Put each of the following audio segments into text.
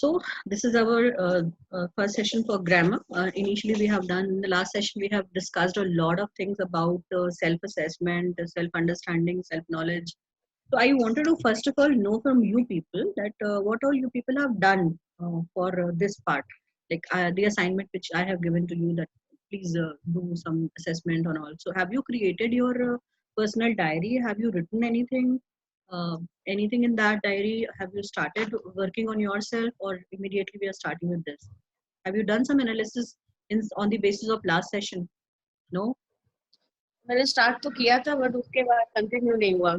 So this is our first session for grammar. Initially, we have done in the last session. We have discussed a lot of things about self-assessment, self-understanding, self-knowledge. So I wanted to first of all know from you people that what all you people have done for this part, like the assignment which I have given to you. That please do some assessment on all. So have you created your personal diary? Have you written anything? Uh, Anything in that diary? Have you started working on yourself, or immediately we are starting with this? Have you done some analysis on the basis of last session? No. मैंने start तो किया था but उसके बाद continue नहीं हुआ.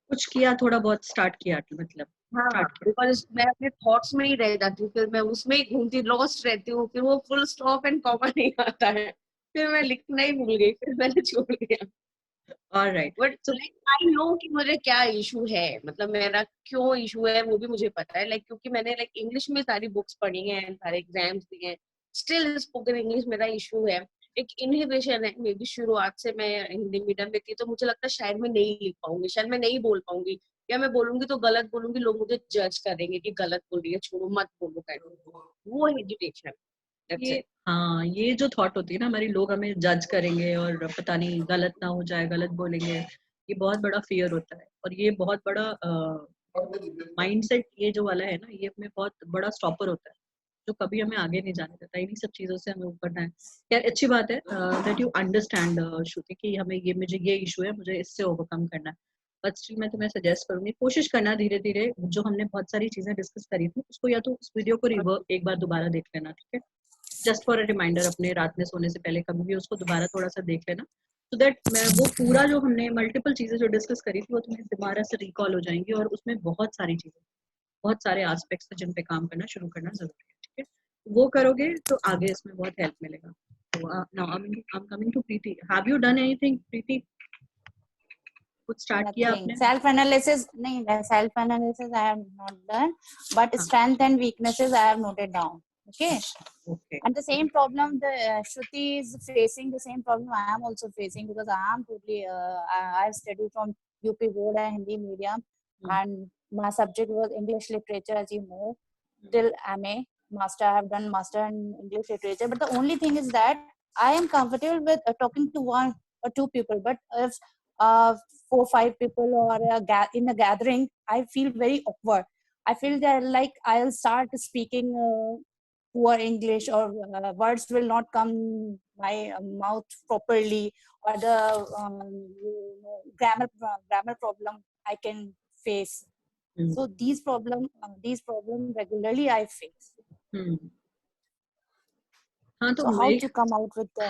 कुछ किया, थोड़ा बहुत स्टार्ट किया मतलब. हाँ, बिकॉज मैं अपने थॉट्स में ही रह जाती हूँ, फिर मैं उसमें ही घूमती लॉस्ट रहती हूँ, फिर वो फुल स्टॉप एंड कॉमा नहीं आता है, फिर मैं लिखना ही भूल गई, फिर मैंने छोड़ दिया. ऑलराइट. बट आई नो कि मुझे क्या इशू है, मतलब मेरा क्यों इशू है वो भी मुझे पता है. लाइक क्योंकि मैंने इंग्लिश में सारी बुक्स पढ़ी हैं, सारे एग्जाम्स दिए हैं, स्टिल स्पोकन इंग्लिश मेरा इशू है. एक इनहिबिशन है. मे बी शुरुआत से मैं हिंदी मीडियम में थी तो मुझे लगता है शायद मैं नहीं लिख पाऊंगी, शायद मैं नहीं बोल पाऊंगी, या मैं बोलूंगी तो गलत बोलूंगी, लोग मुझे जज करेंगे कि गलत बोल रही है, छोड़ो मत बोलो. वो हेजिटेशन. हाँ, ये जो थॉट होती है ना हमारी, लोग हमें जज करेंगे और पता नहीं गलत ना हो जाए, गलत बोलेंगे, ये बहुत बड़ा फियर होता है. और ये बहुत बड़ा माइंडसेट, ये जो वाला है ना, ये हमें बहुत बड़ा स्टॉपर होता है जो कभी हमें आगे नहीं जाने देता. इन्हीं सब चीजों से हमें ऊपर है. यार अच्छी बात है दैट यू अंडरस्टैंड श्रुति कि हमें ये, मुझे ये इशू है, मुझे इससे ओवरकम करना है. बट स्टिल मैं तुम्हें सजेस्ट करूंगी, कोशिश करना धीरे धीरे. जो हमने बहुत सारी चीजें डिस्कस करी थी उसको या तो उस वीडियो को एक बार दोबारा देख लेना, ठीक है? जस्ट फॉर अ रिमाइंडर, अपने रात में सोने से पहले कभी भी उसको दोबारा थोड़ा सा देख लेना, सो दैट मैं वो पूरा जो हमने मल्टीपल चीजें जो डिस्कस करी थी वो तुम्हें दोबारा से रिकॉल हो जाएंगी. और उसमें बहुत सारी चीजें, बहुत सारे एस्पेक्ट्स हैं जिन पे काम करना शुरू करना जरूरी है, ठीक है? वो करोगे तो आगे इसमें बहुत हेल्प मिलेगा. तो now I am coming to Preeti. Have you done anything Preeti? कुछ स्टार्ट किया आपने? सेल्फ एनालिसिस नहीं, self analysis I have not done, but strength and weaknesses I have noted down. Okay. And the same problem the Shruti is facing, the same problem I am also facing, because I am totally I studied from UP board and Hindi medium, and my subject was English literature, as you know, till MA. Master, I have done master in English literature, but the only thing is that I am comfortable with talking to one or two people, but if 4-5 people or in a gathering, I feel very awkward. I feel that like I'll start speaking poor English, or words will not come my mouth properly, or the grammar problem I can face. So these problem regularly I face. हाँ, तो so how to come out with the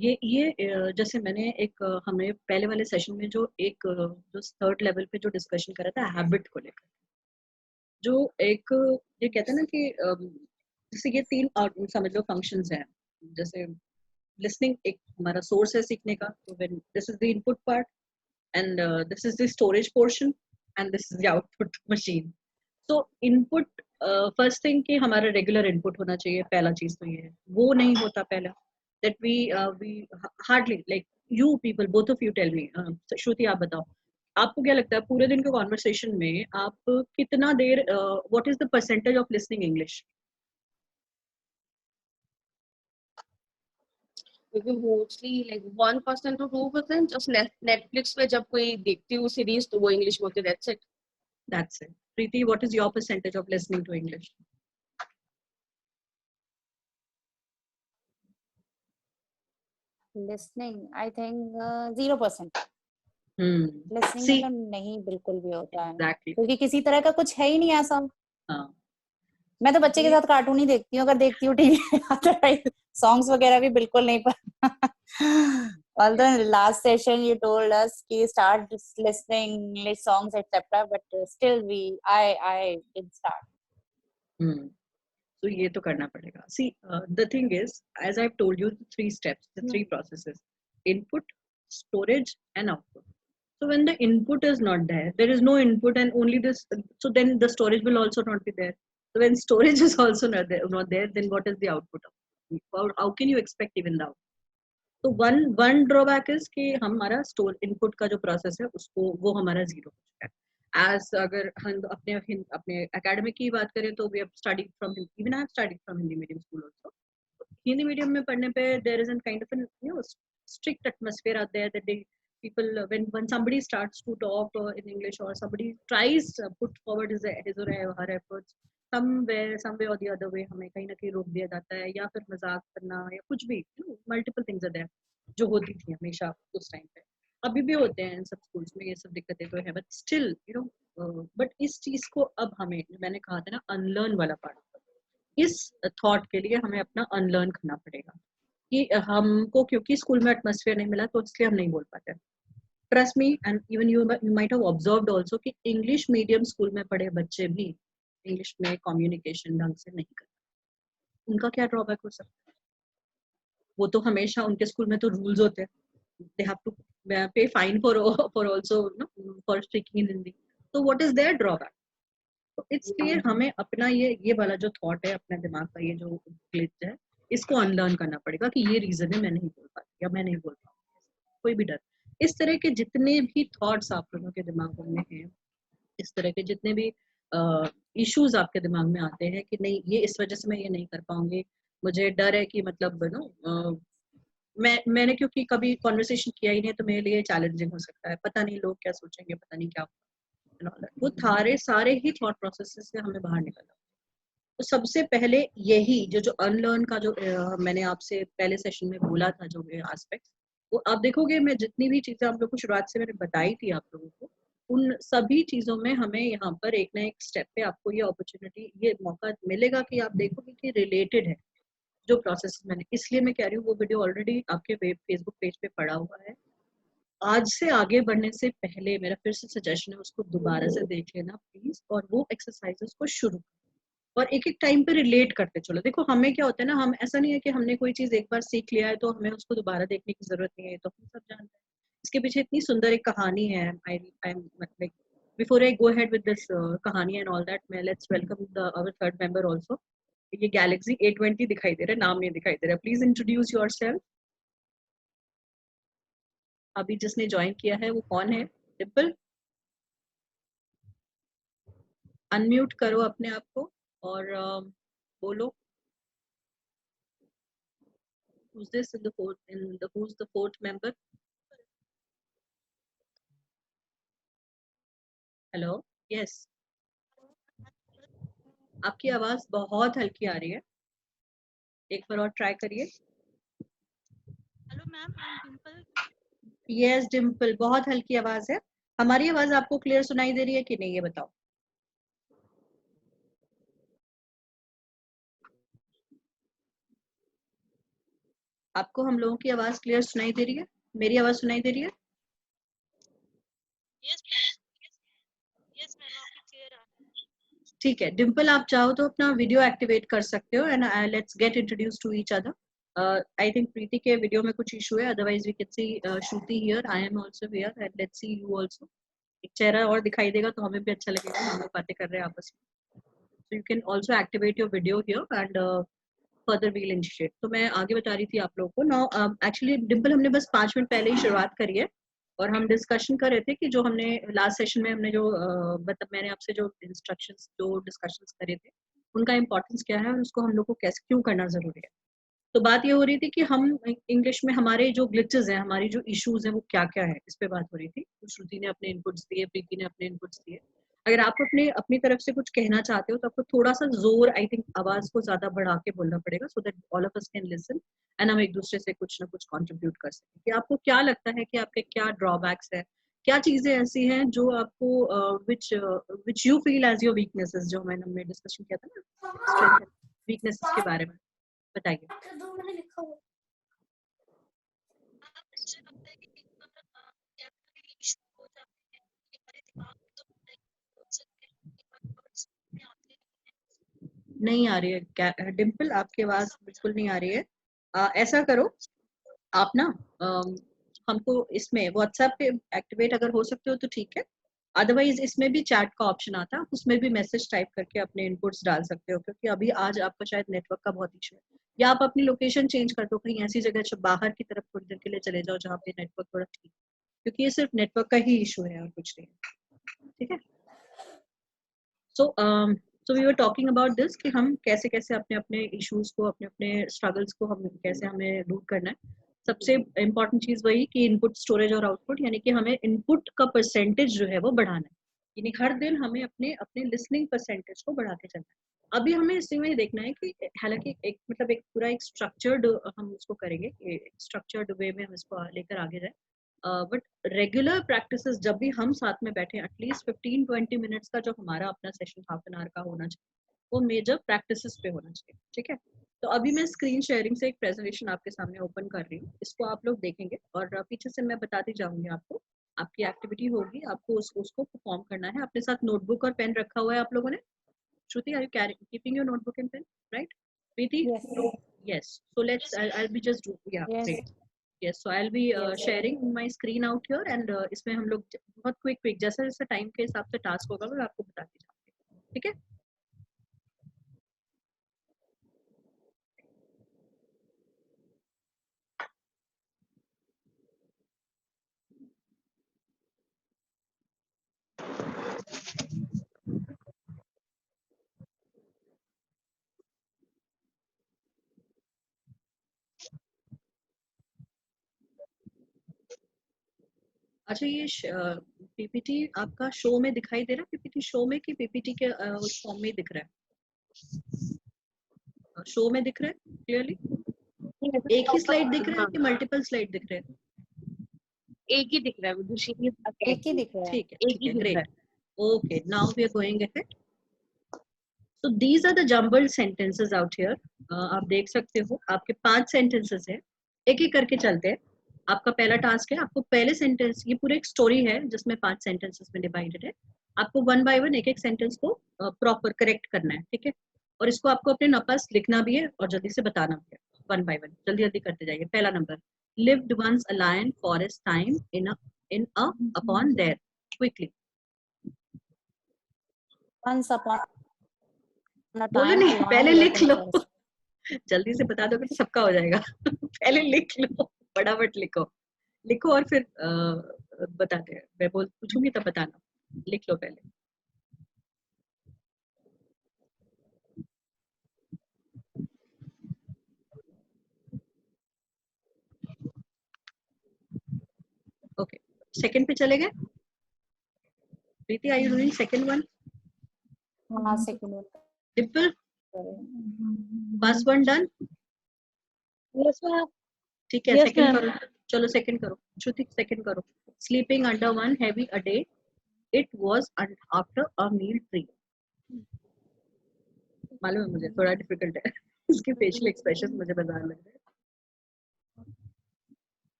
ये जैसे मैंने एक हमें पहले वाले session में जो थर्ड लेवल पे जो डिस्कशन करा था हैबिट को लेकर, जो एक ये कहते हैं ना कि जैसे ये 3 समझ लो फंक्शंस हैं. जैसे लिसनिंग एक हमारा सोर्स है सीखने का, तो when this is the input part and this is the storage portion and this is the output machine. तो इनपुट फर्स्ट थिंग कि हमारा रेगुलर इनपुट होना चाहिए. पहला चीज तो ये है, वो नहीं होता पहला. That we hardly, like you people, both of you tell me. Shruti आप बताओ, आपको क्या लगता है पूरे दिन के कॉन्वर्सेशन में आप कितना देर, what is the percentage of listening English? Mostly like 1% to 2%. Just Netflix पे जब कोई देखती हूँ सीरीज तो वो इंग्लिश बोलती है. That's it. Preeti, what is your percentage of listening to English? Listening, I think 0%. Listening See, तो नहीं बिल्कुल भी होता है. Exactly. क्योंकि किसी तरह का कुछ है ही नहीं ऐसा. हाँ. मैं तो बच्चे के साथ कार्टून ही देखती हूँ, अगर देखती हूँ टीवी. सॉन्ग्स वगैरह भी बिल्कुल नहीं पता. Although in the last session you told us to start listening English songs etc, but still I didn't start. So ये तो करना पड़ेगा. See, the thing is, as I've told you, the 3 steps, the 3 processes: input, storage, and output. So when the input is not there, there is no input, and only this. So then the storage will also not be there. So when storage is also not there, then what is the output of? How can you expect even the output? तो one drawback is कि हमारा store input का जो process है उसको, वो हमारा 0 हो चुका है. एज अगर हम अपने एकेडमिक की बात करें तो we have studied from, even I have studied from Hindi medium school also. Hindi medium में पढ़ने पे there is an kind of an strict atmosphere out there that they people when somebody starts to talk in English or somebody tries put forward his or her efforts some way or the other way हमें कहीं ना कहीं रोक दिया जाता है या फिर मजाक करना या कुछ भी मल्टीपल थिंग्स आर देयर जो होती थी हमेशा उस टाइम पे. अभी भी होते हैं इन सब स्कूल्स में ये सब दिक्कतें तो है बट स्टिल बट इस चीज को अब हमें, मैंने कहा था ना अनलर्न वाला पार्ट, इस थॉट के लिए हमें अपना अनलर्न करना पड़ेगा कि हमको क्योंकि स्कूल में एटमॉस्फेयर नहीं मिला तो इसलिए हम नहीं बोल पाते. Trust me and even you might have observed also कि इंग्लिश मीडियम स्कूल में पढ़े बच्चे भी इंग्लिश में कम्युनिकेशन ढंग से नहीं करते. उनका क्या ड्रॉबैक हो सकता है? वो तो हमेशा उनके स्कूल में तो रूल्स होते हैं, दे हैव टू पे fine for also for speaking in Hindi. तो व्हाट इज देयर ड्रॉबैक? तो इसलिए हमें अपना ये वाला जो थॉट है अपने दिमाग का, ये जो ग्लिच है, इसको अनलर्न करना पड़ेगा कि ये रीजन है मैं नहीं बोल पाती या मैं नहीं बोल पाऊंगी. कोई भी डर, इस तरह के जितने भी थॉट्स आप लोगों के दिमागों में हैं, इस तरह के जितने भी इश्यूज आपके दिमाग में आते हैं कि नहीं ये इस वजह से मैं ये नहीं कर पाऊंगी, मुझे डर है कि मतलब मैंने क्योंकि कभी कॉन्वर्सेशन किया ही नहीं तो मेरे लिए चैलेंजिंग हो सकता है, पता नहीं लोग क्या सोचेंगे, पता नहीं क्या, वो सारे ही थॉट प्रोसेसेस से हमें बाहर निकलना. तो सबसे पहले यही जो अनलर्न का जो मैंने आपसे पहले सेशन में बोला था जो एस्पेक्ट, वो आप देखोगे मैं जितनी भी चीजें आप लोग को शुरुआत से मैंने बताई थी आप लोगों को, उन सभी चीजों में हमें यहाँ पर एक ना एक स्टेप पे आपको ये अपॉर्चुनिटी, ये मौका मिलेगा कि आप देखोगे कि रिलेटेड है जो प्रोसेस. मैंने इसलिए मैं कह रही हूँ वो वीडियो ऑलरेडी आपके फेसबुक पेज पे पड़ा हुआ है. आज से आगे बढ़ने से पहले मेरा फिर से सजेशन है उसको दोबारा से देख लेना प्लीज, और वो एक्सरसाइजेस को शुरू और एक एक टाइम पे रिलेट करते चलो. देखो हमें क्या होता है ना, हम ऐसा नहीं है कि हमने कोई चीज एक बार सीख लिया है तो हमें उसको दोबारा देखने की जरूरत नहीं है, तो हम सब जानते हैं. इसके पीछे इतनी सुंदर एक कहानी है. आई मतलब before I go ahead with this कहानी एंड ऑल दैट, मैं let's welcome the our third member also. ये गैलेक्सी A20 दिखाई दे रहा है, नाम नहीं दिखाई दे रहा. Please introduce yourself. अभी जिसने ज्वाइन किया है वो कौन है? डिम्पल, अनम्यूट करो अपने आप को और बोलो. Who's this in who's the fourth member? Hello. Yes, आपकी आवाज बहुत हल्की आ रही है, एक बार और ट्राई करिए. Hello ma'am, I am Dimple. Yes Dimple, बहुत हल्की आवाज है. हमारी आवाज आपको क्लियर सुनाई दे रही है कि नहीं ये बताओ. आपको हम लोगों की आवाज क्लियर सुनाई दे रही है? मेरी आवाज सुनाई दे रही है? यस मैम, आपकी क्लियर आ रही है. ठीक है डिम्पल, आप चाहो तो अपना वीडियो एक्टिवेट कर सकते हो and let's get introduce to each other. I think Preeti के वीडियो में कुछ इशू है, otherwise we can see Shruti here, I am also here and let's see you also. एक चेहरा और दिखाई देगा तो हमें भी अच्छा लगेगा, हम लोग बातें कर रहे हैं आपस में. So you can also activate your video here and further we'll initiate. तो मैं आगे बता रही थी आप लोगों को. Now actually डिम्पल हमने बस 5 मिनट पहले ही शुरुआत करी है और हम डिस्कशन कर रहे थे कि जो हमने लास्ट सेशन में हमने जो मतलब मैंने आपसे जो इंस्ट्रक्शंस जो डिस्कशंस करे थे उनका इम्पोर्टेंस क्या है और उसको हम लोग को कैसे क्यों करना जरूरी है. तो बात ये हो रही थी कि हम इंग्लिश में हमारे जो ग्लिचेस हैं, हमारी जो इश्यूज हैं वो क्या क्या है, इस पे बात हो रही थी. श्रुति ने अपने इनपुट्स दिए, प्रीति ने अपने इनपुट्स दिए. अगर आप अपनी तरफ से कुछ कहना चाहते हो तो आपको थोड़ा सा जोर, आई थिंक आवाज को ज्यादा बढ़ा के बोलना पड़ेगा so that all of us can listen and हम एक दूसरे से कुछ ना कुछ कंट्रीब्यूट कर सकें. कि आपको क्या लगता है कि आपके क्या ड्रॉबैक्स है, क्या चीजें ऐसी हैं जो आपको which you feel as your weaknesses, जो हमने डिस्कशन किया था ना स्ट्रेंथ वीकनेसेस के बारे में, बताइए. मुझे लगता है कि एक बार क्या कभी इशू हो जाते हैं कि हमारे दिमाग में तो सोच सकते हैं कि वर्ड्स में आते हैं. नहीं आ रही है डिम्पल, आपकी आवाज बिल्कुल नहीं आ रही है. ऐसा करो आप ना हमको इसमें व्हाट्सएप पे एक्टिवेट अगर हो सकते हो तो ठीक है, अदरवाइज इसमें भी चैट का ऑप्शन आता है, उसमें भी मैसेज टाइप करके अपने इनपुट्स डाल सकते हो, क्योंकि अभी आज आपका शायद नेटवर्क का बहुत इशू है. या आप अपनी लोकेशन चेंज कर दो, कहीं ऐसी जगह बाहर की तरफ थोड़ी देर के लिए चले जाओ जहाँ पे नेटवर्क थोड़ा ठीक, क्योंकि ये सिर्फ नेटवर्क का ही इशू है और कुछ नहीं. ठीक है, So we were talking about this कि हम कैसे कैसे अपने अपने इश्यूज को, अपने अपने स्ट्रगल्स को हम कैसे हमें रूट करना है. सबसे इम्पोर्टेंट चीज वही कि इनपुट, स्टोरेज और आउटपुट, यानी कि हमें इनपुट का परसेंटेज जो है वो बढ़ाना है. यानी हर दिन हमें अपने अपने लिसनिंग परसेंटेज को बढ़ाते चलना है. अभी हमें इसी में देखना है कि हालांकि एक मतलब एक पूरा एक स्ट्रक्चर्ड हम उसको करेंगे, स्ट्रक्चर्ड वे में हम इसको लेकर आगे जाए. बट रेगुलर प्रैक्टिसेस जब भी हम साथ में बैठे, एटलीस्ट 15-20 मिनट्स का जो हमारा अपना सेशन हाफ एन आवर का होना चाहिए, वो मेजर प्रैक्टिसेस पे होना चाहिए. ठीक है. तो अभी मैं स्क्रीन शेयरिंग से एक प्रेजेंटेशन आपके सामने ओपन कर रही हूँ. इसको आप लोग देखेंगे और पीछे से मैं बताती जाऊंगी आपको. आपकी एक्टिविटी होगी, आपको उसको परफॉर्म करना है. अपने साथ नोटबुक और पेन रखा हुआ है आप लोगों ने? Shruti, are you keeping your notebook and pen, right? Preeti? Yes. Yes. So I'll be just yeah, Yes. great. Yes, so I'll be Yes. sharing my screen out here and इसमें हम लोग बहुत क्विक जैसे जैसे time के हिसाब से task होगा मैं आपको बताती जाऊंगी. ठीक है. अच्छा, ये पीपीटी आपका शो में दिखाई दे रहा है? पीपीटी शो में कि पीपीटी के उस फॉर्म में दिख रहा है? शो में दिख रहा है क्लियरली? एक ही स्लाइड दिख रहा है कि मल्टीपल स्लाइड दिख रहे हैं? एक ही दिख रहा है, एक ही दिख रहा है. ठीक है, ठीक है, great. Okay, now we are going ahead. So these are the jumbled sentences out here. आप देख सकते हो आपके 5 सेंटेंसेस हैं. एक एक करके चलते हैं. आपका पहला टास्क है, आपको पहले सेंटेंस, ये पूरे एक स्टोरी है जिसमें 5 सेंटेंसेस में डिवाइडेड है. आपको 1 बाय 1 एक एक सेंटेंस को प्रॉपर करेक्ट करना है. ठीक है. और इसको आपको अपने नोट्स लिखना भी है और जल्दी से बताना भी है. 1 बाय 1 जल्दी जल्दी करते जाइए. पहला number, lived once a lion for his time in a upon there. Quickly. Once upon a बोलो time, नहीं, a पहले lion लिख lived in low. a forest. जल्दी से बता दोगे तो सबका हो जाएगा. पहले लिख लो, फटाफट लिखो. लिखो और फिर बताते हैं. मैं पूछूंगी तब बताना. लिख लो पहले. ओके, सेकंड पे चले गए. Preeti, are you doing second one? हाँ, second one. Dimple, first one done? Yes ma'am. ठीक है, Yes, सेकंड ma'am. करो. चलो सेकंड करो. श्रुति सेकंड करो. Sleeping under one heavy a day, it was after a meal tree. मालूम है मुझे थोड़ा डिफिकल्ट है. इसके फेशियल एक्सप्रेशन मुझे बाजार लग रहे हैं.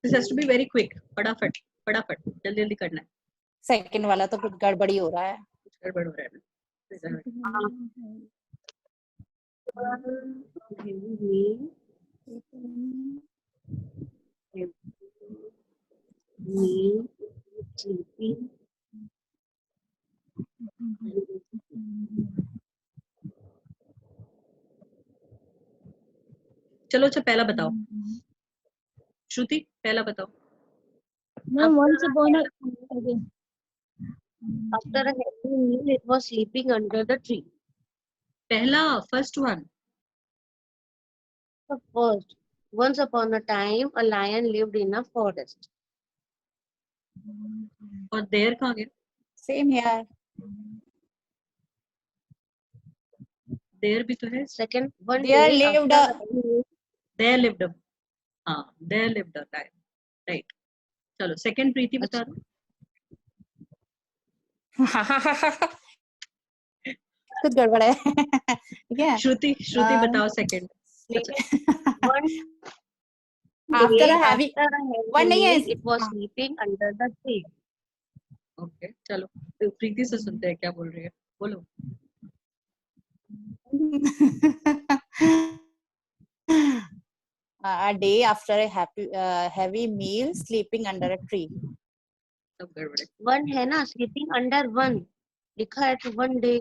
This has to be very quick. फटाफट फटाफट जल्दी जल्दी करना है. Second वाला तो कुछ गड़बड़ी हो रहा है. कुछ गड़बड़ हो रहा है. चलो अच्छा, पहला बताओ. श्रुति, पहला बताओ. Ma'am, once upon a after a heavy meal, it was sleeping under the tree. पहला, first one. The first, once upon a time, a lion lived in a forest. और देर कहाँ गया? Same here. देर भी तो है. Second, one There day lived after a- a heavy meal, There lived a, हाँ, there lived a lion. Right. चलो second प्रीति बता दो. कुछ गड़बड़ है. ठीक है. श्रुति बताओ second. one After day a heavy, one नहीं है. meal, it was sleeping under the tree. Okay, चलो तो प्रीति से सुनते हैं क्या बोल रही है. बोलो. A day after a heavy meal, sleeping under a tree. सब गड़बड़ है. One है ना, sleeping under one. लिखा है तो one day.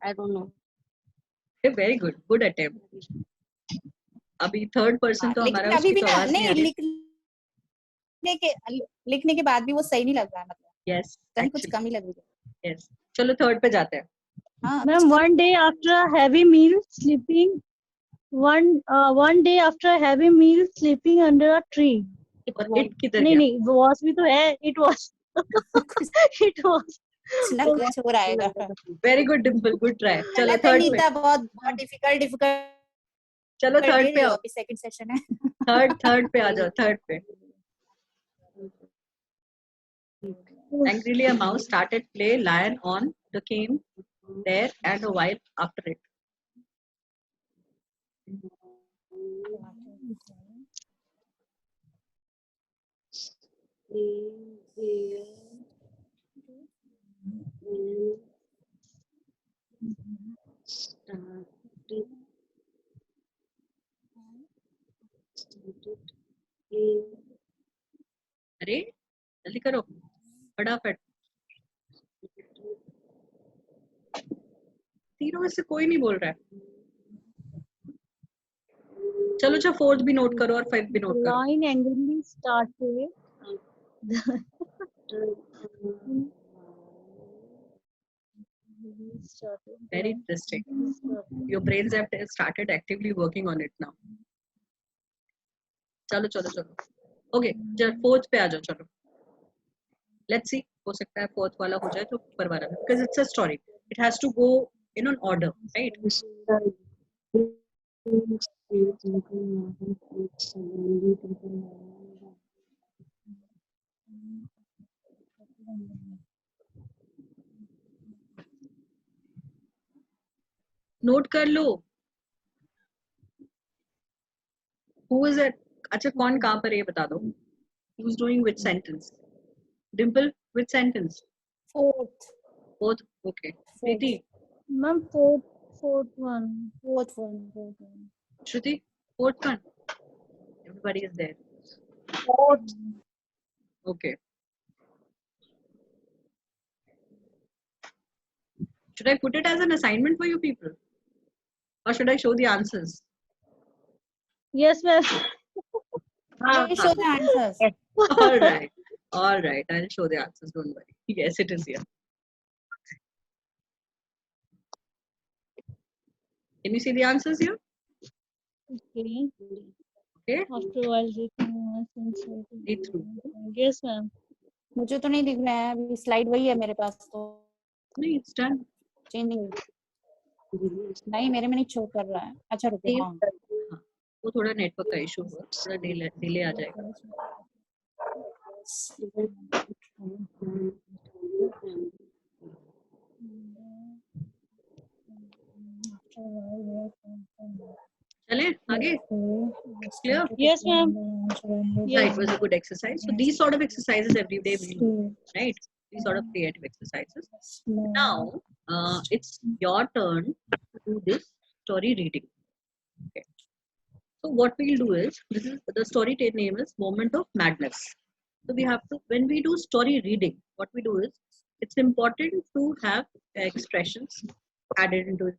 I don't know. Very good, good attempt. अभी थर्ड पर्सन तो लेकिन हमारा अभी उसकी भी तो ना आवाज नहीं आ नहीं रही. लिखने के बाद भी वो सही नहीं लग रहा है. मतलब यस, कहीं कुछ कमी लग रही है. Yes. चलो थर्ड पे जाते हैं. हाँ, Ma'am, one day after a heavy meal, sleeping. One day after a heavy meal, sleeping under a tree. और it किधर नहीं गया? नहीं, was भी तो है. It was. It was. कुछ ना कुछ हो रहा है. Very good Dimple, good try. चलो गलत है थर्ड पे. नीता, बहुत बहुत डिफिकल्ट चलो कर थर्ड दे पे रही हो. आओ. अभी सेकंड सेशन है. थर्ड पे आ जाओ. थर्ड पे. Angrily a mouse started play lion on the came there and a while after it. अरे जल्दी करो फटाफट. तीनों में से कोई नहीं बोल रहा है. चलो अच्छा फोर्थ भी नोट करो और फिफ्थ भी नोट करो. Lion angrily started. Very interesting. Your brains have started actively working on it now. चलो चलो चलो. Okay, चलो फोर्थ पे आ जाओ. चलो. Let's see. हो सकता है फोर्थ वाला हो जाए तो ऊपर वाला. Because it's a story. It has to go in an order, right? Note कर लो. Who is it? अच्छा कौन कहाँ पर है ये बता दो. Who's doing which sentence? Dimple, which sentence? Fourth. Fourth. Okay. Preeti, Ma'am, fourth one. Fourth one. Shruti, fourth one. Everybody is there. Fourth. Okay. Should I put it as an assignment for you people? Or should I show the answers? Yes, ma'am. Please show the answers. All right. All right. I'll show the answers. Don't worry. Yes, it is here. Can you see the answers here? Okay. Okay. After a while, Read through. Yes, ma'am. मुझे तो नहीं दिख रहा है अभी. Slide वही है मेरे पास तो. No, it's done. चेंज नहीं मेरे में नहीं शो कर रहा है. अच्छा रुको. हाँ. हाँ, वो थोड़ा नेटवर्क का इशू हुआ. थोड़ा डिले आ जाएगा. चले आगे. Clear? Yes, ma'am. Yeah, it was a good exercise. So these sort of exercises every day we do, right? These sort of creative exercises. Now it's your turn to do this story reading. Okay. So what we'll do is, this is the story name is Moment of Madness. So we have to, when we do story reading, what we do is, it's important to have expressions added into it.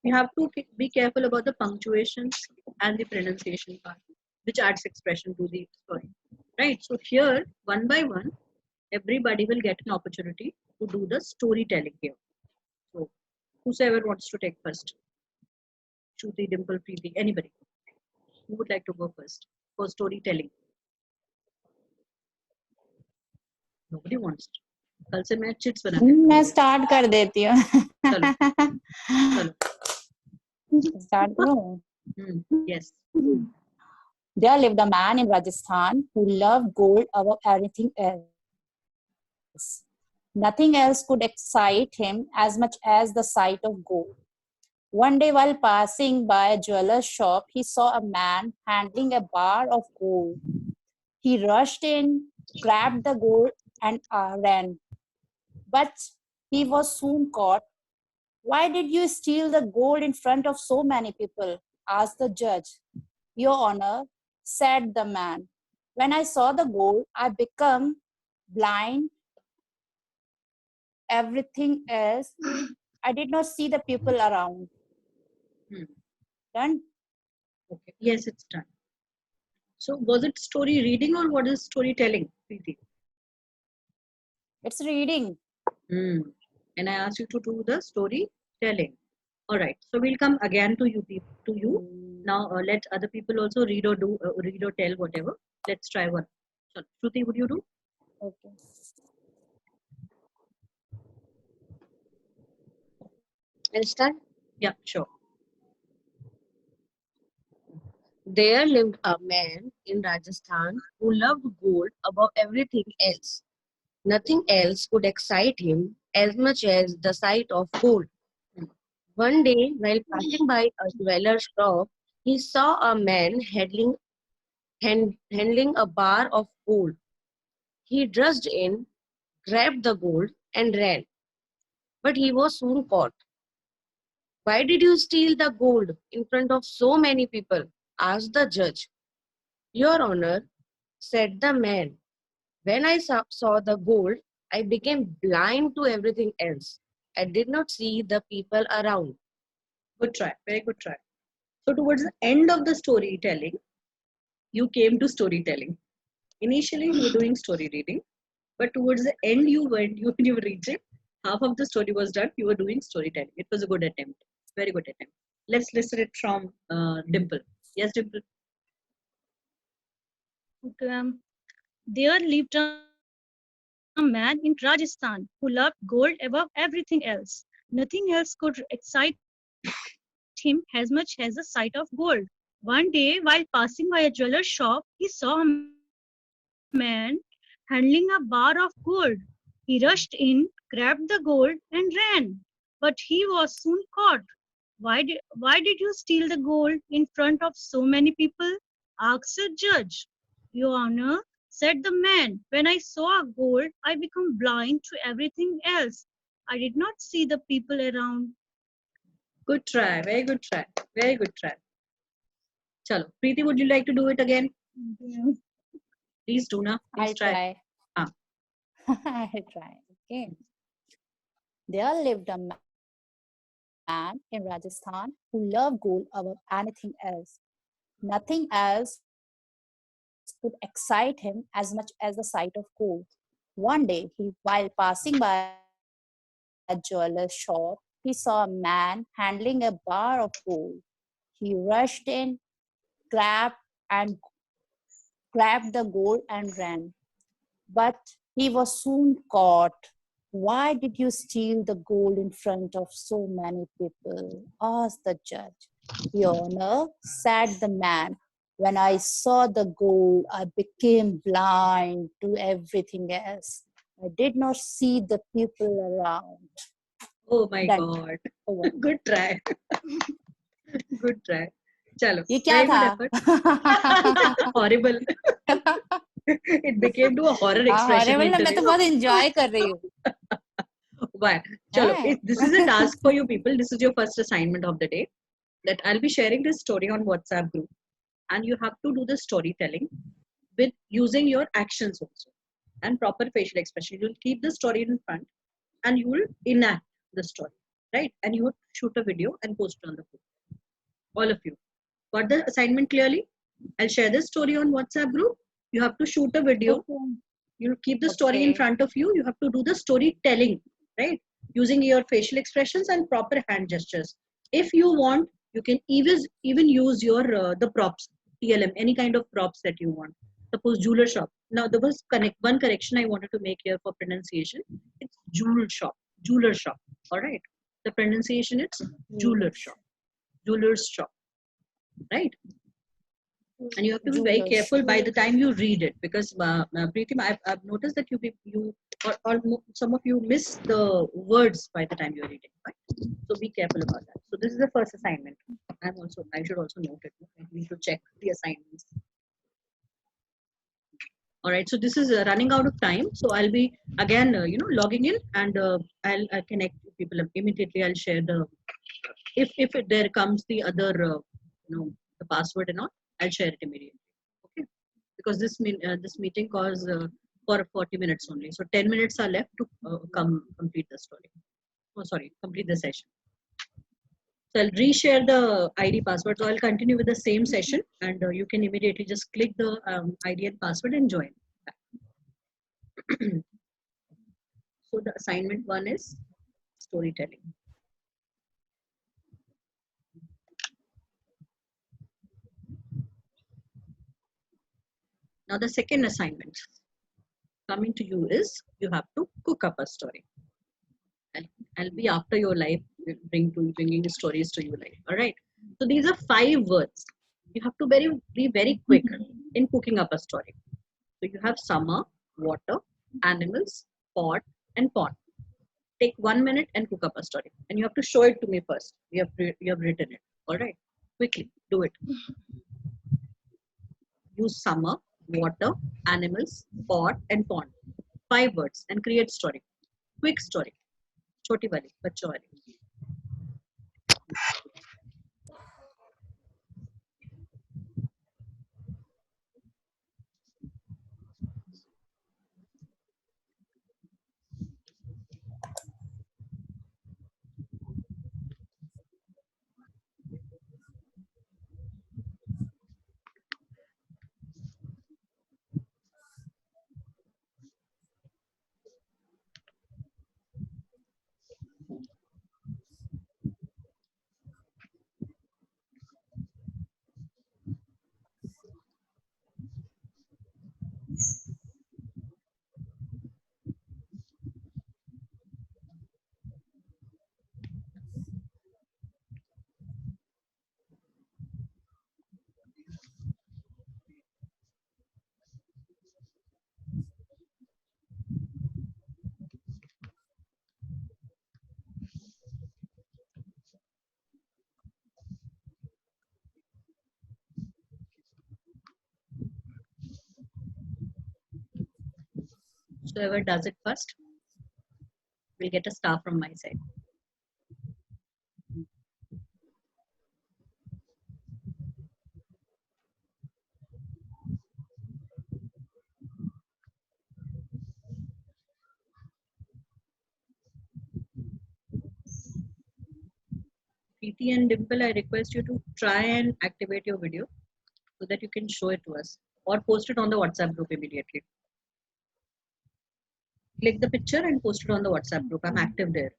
We have to be careful about the punctuations and the pronunciation part, which adds expression to the story, right? So here, one by one, everybody will get an opportunity to do the storytelling here. So whosoever wants to take first, Shruti, Dimple, Preeti, anybody who would like to go first for storytelling? Nobody wants to. कल से मैं chits बना मैं start कर देती हूँ. चलो चलो. स्टार्ट करो. Yes. There lived a man in Rajasthan who loved gold above everything else. Nothing else could excite him as much as the sight of gold. One day, while passing by a jeweler's shop, he saw a man handling a bar of gold. He rushed in, grabbed the gold, and ran. But he was soon caught. Why did you steal the gold in front of so many people? Asked the judge. Your Honor, said the man, when I saw the gold, I became blind. Everything else, I did not see the people around. Done? Okay. Yes, it's done. So was it story reading or what is storytelling, Preeti? It's reading. and I asked you to do the storytelling. All right. So we'll come again to you. Now let other people also read or tell whatever. Let's try one. So, Shruti, would you do? Okay. I'll start. Yeah, sure. There lived a man in Rajasthan who loved gold above everything else. Nothing else could excite him as much as the sight of gold. One day, while passing by a jeweler's shop, he saw a man handling a bar of gold. He rushed in, grabbed the gold, and ran. But he was soon caught. Why did you steal the gold in front of so many people? Asked the judge. Your Honor, said the man, when I saw the gold, I became blind to everything else. I did not see the people around. Good try. Very good try. So towards the end of the storytelling, you came to storytelling. Initially, you were doing story reading, but towards the end, you were reaching half of the story was done. You were doing storytelling. It was a good attempt. Very good attempt. Let's listen it from Dimple. Yes, Dimple. Okay. There lived a man in Rajasthan who loved gold above everything else. Nothing else could excite him as much as the sight of gold. One day, while passing by a jeweler's shop, he saw a man handling a bar of gold. He rushed in, grabbed the gold, and ran. But he was soon caught. Why did you steal the gold in front of so many people? Asked the judge. Your Honor, said the man, when I saw gold, I became blind to everything else. I did not see the people around. Good try. Very good try. Very good try. Chalo. Preeti, would you like to do it again? Yeah. Please do na. Please I'll try. try. Ah. I'll try. Okay. There lived a man in Rajasthan who loved gold above anything else. Nothing else could excite him as much as the sight of gold. One day, while passing by a jeweler's shop, he saw a man handling a bar of gold. He rushed in, grabbed and grabbed the gold and ran. But he was soon caught. Why did you steal the gold in front of so many people? Asked the judge. Your Honor, said the man, when I saw the gold, I became blind to everything else. I did not see the people around. Oh my Done. God. Over. Good try. Good try. Chalo. ये क्या Very था? good effort. Horrible. It became to a horror expression Horrible ना, मैं तो interview. बहुत enjoy कर रही हूँ. Why? Chalo. हाँ. This is a task for you people. This is your first assignment of the day. That I'll be sharing this story on WhatsApp group, and you have to do the storytelling with using your actions also and proper facial expression. You'll keep the story in front, and you will enact the story, right? And you would shoot a video and post it on the group. All of you got the assignment clearly? I'll share this story on WhatsApp group. You have to shoot a video. Okay. You keep the story in Okay. front of you. You have to do the storytelling, right? Using your facial expressions and proper hand gestures. If you want, you can even use your the props, TLM, any kind of props that you want. Suppose jeweler shop. Now there was one correction I wanted to make here for pronunciation. It's jewel shop, jeweler shop. All right. The pronunciation is jeweler shop, jeweler's shop, right? And you have to be very Jeweler's careful shop. by the time you read it, because Preetim, I've noticed that you or some of you miss the words by the time you're reading, right? So be careful about that. So this is the first assignment. I should also note it. I need to check the assignments. All right, so this is running out of time, so I'll be again logging in, and I'll connect people immediately. I'll share the if there comes the other the password and all, I'll share it immediately. Okay, because this meeting calls for 40 minutes only, so 10 minutes are left to complete the story. Oh, sorry, complete the session. So I'll reshare the ID password. So I'll continue with the same session, and you can immediately just click the ID and password and join. So the assignment one is storytelling. Now the second assignment coming to you is you have to cook up a story. I'll be after your life bringing stories to your life. All right. So these are 5 words. You have to be very quick in cooking up a story. So you have summer, water, animals, pot, and pond. Take 1 minute and cook up a story. And you have to show it to me first. You have written it. All right. Quickly do it. Use summer, water, animals, pot, and pond. 5 words and create story. Quick story. छोटी वाली, बच्चों वाली. So whoever does it first will get a star from my side. Preeti and Dimple, I request you to try and activate your video so that you can show it to us or post it on the WhatsApp group immediately. Click the picture and post it on the WhatsApp group. I'm active there.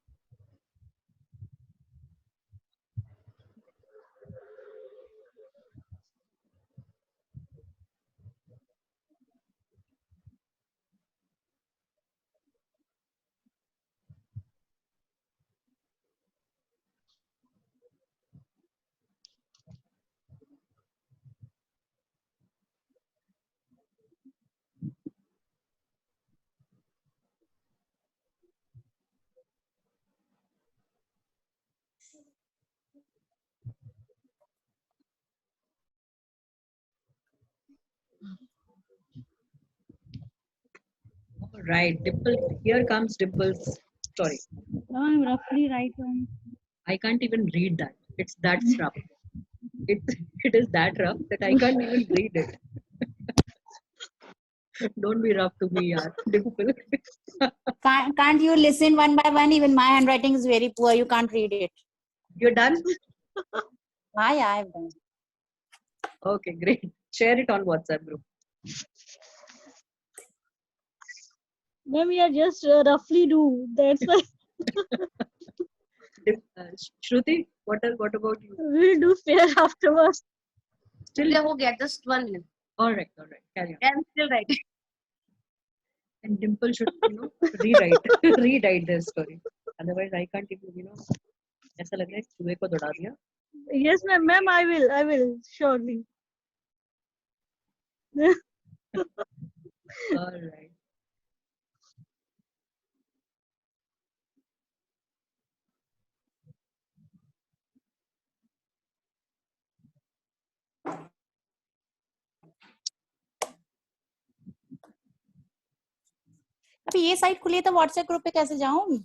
All right, Dimple, here comes Dimple's story. I'm roughly right one. I can't even read that. It's that rough. It is that rough that I can't even read it. Don't be rough to me, yaar. Dimple. Can't you listen one by one? Even my handwriting is very poor. You can't read it. You're done? Yeah, I've done. Okay, great. Share it on WhatsApp group. Then we are just roughly do. That's why Shruti, what about you? we'll do fair afterwards. Still, हो गया, just 1 minute. all right, carry on. I'm still writing. And Dimple should, rewrite their story. Otherwise, I can't even, ऐसा लग रहा है चूहे को दौड़ा दिया. Yes, ma'am, I will, surely. All right. अभी ये साइट खुली है तो व्हाट्सएप ग्रुप पे कैसे जाऊं?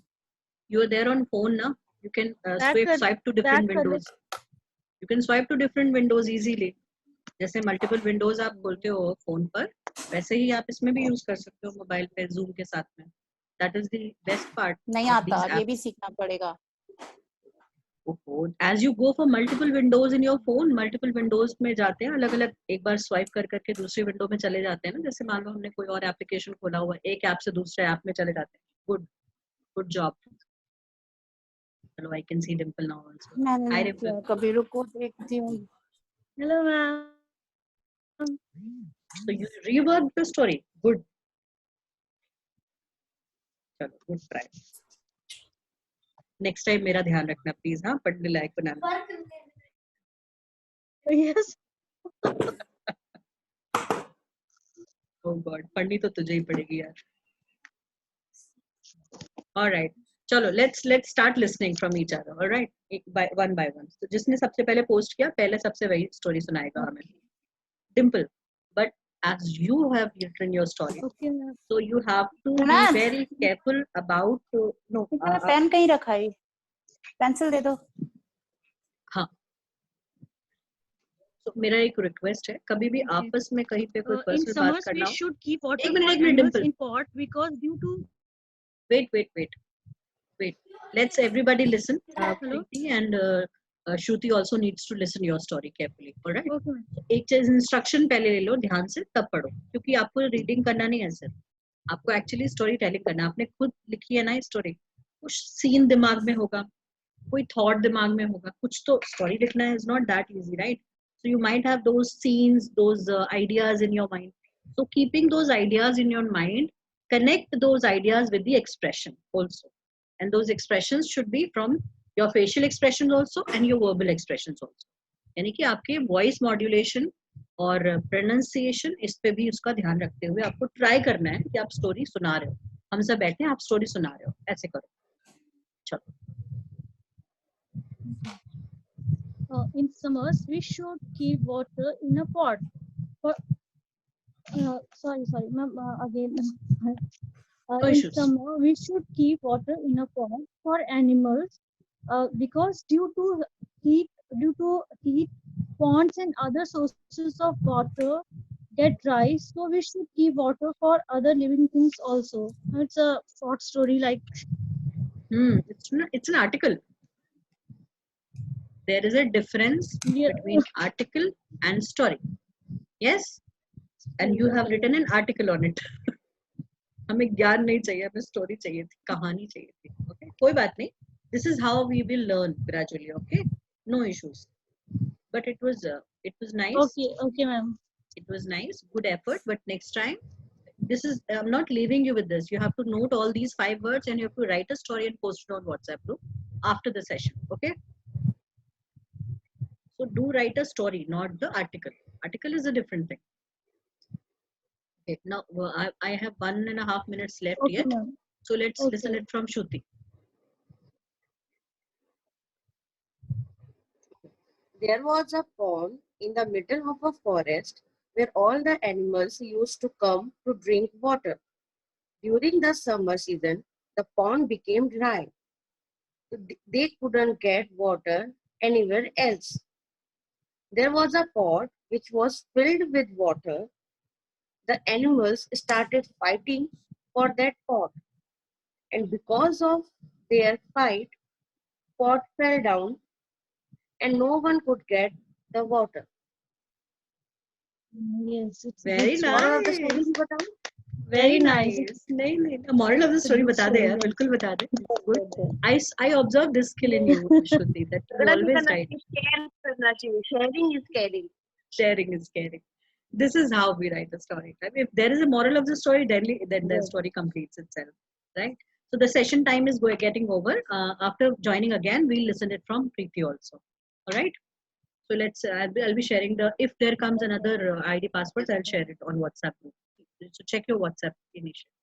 You are there on phone, na? You can That swipe to different that windows. You can swipe to different windows easily. जैसे multiple Windows आप खोलते हो फोन पर, वैसे ही आप इसमें भी यूज कर सकते हो मोबाइल पे जूम के साथ में. That is the best part. नहीं आता, ये भी सीखना पड़ेगा. As you go for multiple windows in your phone, multiple windows में जाते हैं अलग अलग, एक बार स्वाइप कर करके दूसरी विंडो में चले जाते हैं ना. जैसे मान लो हमने कोई और एप्लीकेशन खोला हुआ है, एक ऐप से दूसरे ऐप में चले जाते हैं. Good job. Hello, I can see Dimple now also. मैंने Hi, नहीं किया Dimple. कभी, रुको देखती हूँ. Hello, ma'am. So you reworked the story. Good. चलो, good try. Next time मेरा ध्यान रखना please, हाँ, पढ़ने लायक बनाना. Yes. Oh God, पढ़नी तो तुझे ही पड़ेगी यार. All right. चलो, let's start listening from each other. All right, one by one. तो जिसने सबसे पहले पोस्ट किया, पहले सबसे वही स्टोरी सुनाएगा हमें. Dimple, but as you have written your story, Okay, ma'am. so you have to be Pranav. very careful about no. मैंने पेन कहीं रखा है, पेंसिल दे दो. हाँ. तो मेरा एक रिक्वेस्ट है, कभी भी आपस में कहीं पे कोई In पर्सनल बात summers, करना we हो. should keep water एक for minute animals Dimple. in pot because due to Wait. Let's everybody listen. Hello. Preeti and Shruti also needs to listen your story carefully. All right. Okay, ma'am. एक चीज instruction पहले ले लो ध्यान से, तब पढ़ो, क्योंकि आपको रीडिंग करना नहीं है सिर्फ, आपको एक्चुअली स्टोरी टेलिंग करना. आपने खुद लिखी है ना स्टोरी, कुछ सीन दिमाग में होगा, कोई थॉट दिमाग में होगा, कुछ तो स्टोरी लिखना है. Is not that easy, right? So you might have those scenes, those ideas in your mind. So keeping those ideas in your mind, connect those ideas with the expression also. And those expressions should be from your facial expressions also and your verbal expressions also. यानी कि आपके voice modulation और pronunciation, इस पे भी उसका ध्यान रखते हुए आपको ट्राई करना है कि आप स्टोरी सुना रहे हो. हम सब बैठे हैं, आप स्टोरी सुना रहे हो, ऐसे करो. चलो. In summers, we should keep water in a pot. For sorry, ma'am. Again, No in issues. summer, we should keep water in a pot for animals because due to heat, ponds and other sources of water get dry. So we should keep water for other living things also. It's a short story like. It's an article. There is a difference between article and story. Yes, and you have written an article on it. हमें ज्ञान नहीं चाहिए, हमें story चाहिए थी, कहानी चाहिए थी. Okay, कोई बात नहीं. This is how we will learn gradually. Okay, no issues. But it was nice. Okay, ma'am. It was nice, good effort. But next time, this is, I'm not leaving you with this. You have to note all these 5 words and you have to write a story and post it on WhatsApp group after the session. Okay. So do write a story, not the article. Article is a different thing. Okay. Now I have 1.5 minutes left Okay, yet. ma'am. So let's Okay. listen it from Shruti. There was a pond in the middle of a forest where all the animals used to come to drink water. During the summer season, the pond became dry. They couldn't get water anywhere else. There was a pot which was filled with water. The animals started fighting for that pot. And because of their fight, pot fell down and no one could get the water. Yes, it's Very good. Moral of the nice. story भी बताऊं? Very nice. nice. नहीं, moral of the story बता दे यार, बिल्कुल बता दे. Good. I observe this skill in you, Shruti, that you always write. Share करना चाहिए. Sharing is caring. Sharing is caring. This is how we write a story. If there is a moral of the story, then the story completes itself, right? So the session time is getting over. After joining again, we'll listen it from Preeti also. All right. So let's. I'll be sharing the. If there comes another ID passwords, I'll share it on WhatsApp group. So check your WhatsApp initially.